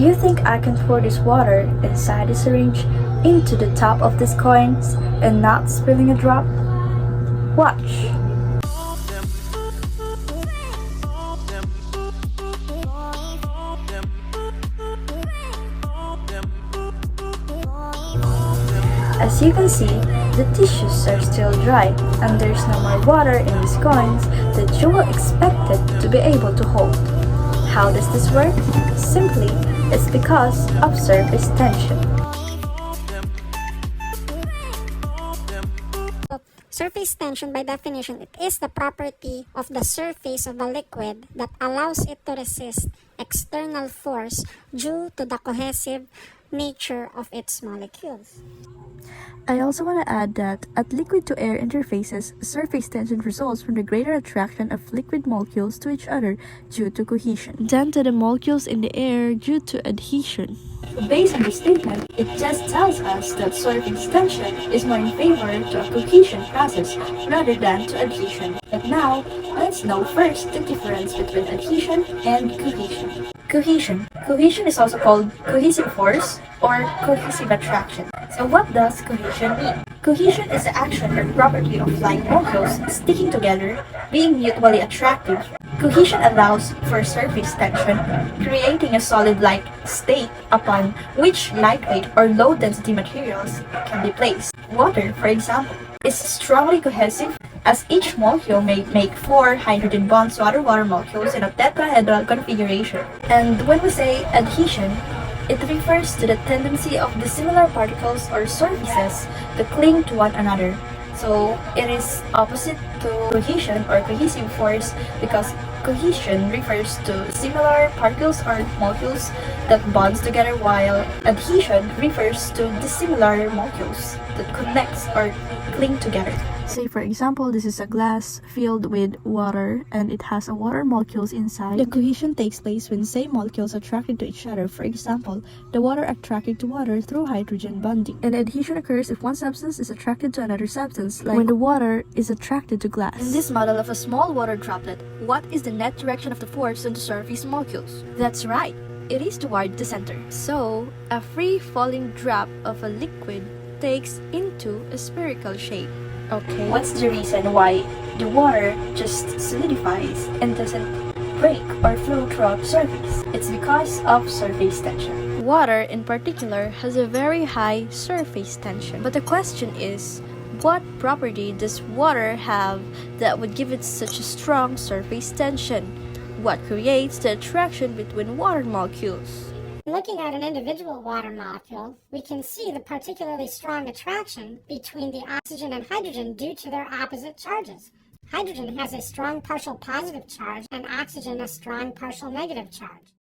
you think I can pour this water inside the syringe into the top of these coins and not spilling a drop? Watch! As you can see, the tissues are still dry and there's no more water in these coins that you will expect it to be able to hold. How does this work? Simply, it's because of surface tension. Surface tension, by definition, it is the property of the surface of a liquid that allows it to resist external force due to the cohesive nature of its molecules. I also want to add that at liquid-to-air interfaces, surface tension results from the greater attraction of liquid molecules to each other due to cohesion, than to the molecules in the air due to adhesion. Based on this statement, it just tells us that surface tension is more in favor to a cohesion process rather than to adhesion. But now, let's know first the difference between adhesion and cohesion. Cohesion. Cohesion is also called cohesive force or cohesive attraction. So what does cohesion mean? Cohesion is the action or property of like molecules sticking together, being mutually attractive. Cohesion allows for surface tension, creating a solid-like state upon which lightweight or low-density materials can be placed. Water, for example, is strongly cohesive as each molecule may make 4 hydrogen bonds to other water molecules in a tetrahedral configuration. And when we say adhesion, it refers to the tendency of dissimilar particles or surfaces to cling to one another. So it is opposite to cohesion or cohesive force because cohesion refers to similar particles or molecules that bonds together, while adhesion refers to dissimilar molecules that connects or cling together. Say for example, this is a glass filled with water and it has a water molecules inside. The cohesion takes place when same molecules attracted to each other. For example, the water attracted to water through hydrogen bonding. And adhesion occurs if one substance is attracted to another substance, like when the water is attracted to glass. In this model of a small water droplet, what is the net direction of the force on the surface molecules? That's right, it is toward the center. So, a free-falling drop of a liquid takes into a spherical shape. Okay. What's the reason why the water just solidifies and doesn't break or flow throughout the surface? It's because of surface tension. Water in particular has a very high surface tension. But the question is, what property does water have that would give it such a strong surface tension? What creates the attraction between water molecules? Looking at an individual water molecule, we can see the particularly strong attraction between the oxygen and hydrogen due to their opposite charges. Hydrogen has a strong partial positive charge and oxygen a strong partial negative charge.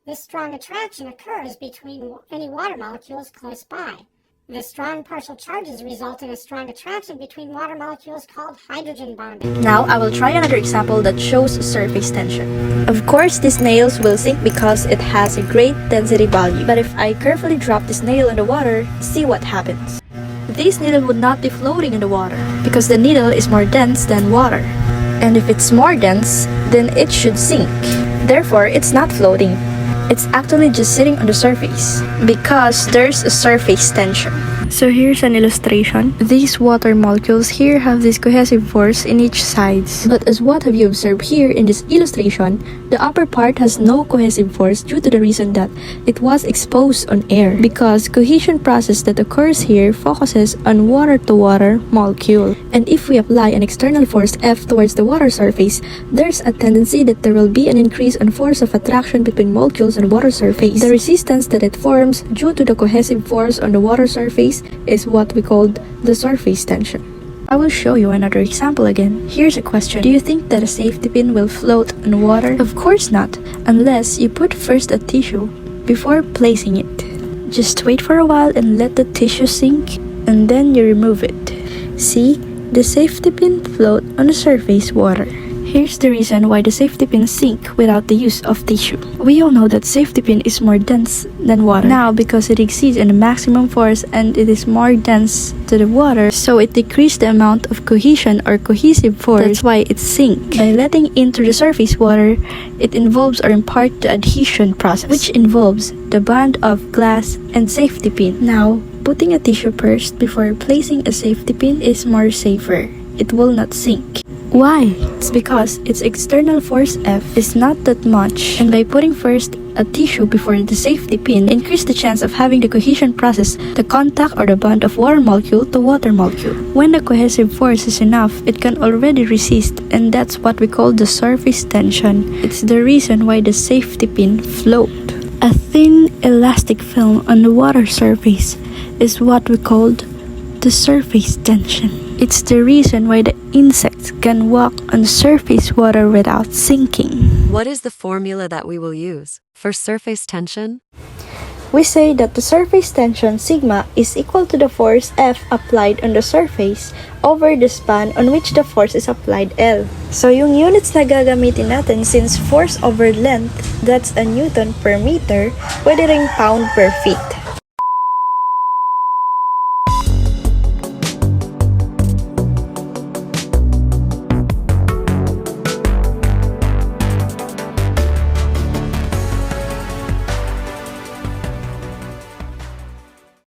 This strong attraction occurs between any water molecules close by. The strong partial charges result in a strong attraction between water molecules called hydrogen bonding. Now I will try another example that shows surface tension. Of course, these nails will sink because it has a great density value. But if I carefully drop this nail in the water, see what happens. This needle would not be floating in the water because the needle is more dense than water. And if it's more dense, then it should sink. Therefore, it's not floating. It's actually just sitting on the surface because there's a surface tension. So here's an illustration. These water molecules here have this cohesive force in each sides. But as what have you observed here in this illustration, the upper part has no cohesive force due to the reason that it was exposed on air. Because cohesion process that occurs here focuses on water-to-water molecule. And if we apply an external force F towards the water surface, there's a tendency that there will be an increase in force of attraction between molecules on water surface. The resistance that it forms due to the cohesive force on the water surface is what we called the surface tension. I will show you another example again. Here's a question. Do you think that a safety pin will float on water? Of course not, unless you put first a tissue before placing it. Just wait for a while and let the tissue sink, and then you remove it. See, the safety pin float on the surface water. Here's the reason why the safety pins sink without the use of tissue. We all know that safety pin is more dense than water. Now, because it exceeds in the maximum force and it is more dense to the water, so it decreased the amount of cohesion or cohesive force. That's why it sinks. By letting into the surface water, it involves or impart the adhesion process, which involves the bond of glass and safety pin. Now, putting a tissue first before placing a safety pin is more safer. It will not sink. Why? It's because its external force F is not that much, and by putting first a tissue before the safety pin, increase the chance of having the cohesion process, the contact or the bond of water molecule to water molecule. When the cohesive force is enough, it can already resist, and that's what we call the surface tension. It's the reason why the safety pin float. A thin elastic film on the water surface is what we called the surface tension. It's the reason why the insects can walk on surface water without sinking. What is the formula that we will use for surface tension? We say that the surface tension sigma is equal to the force F applied on the surface over the span on which the force is applied L. So yung units na gagamitin natin, since force over length, that's a Newton per meter, pwede ring pound per feet.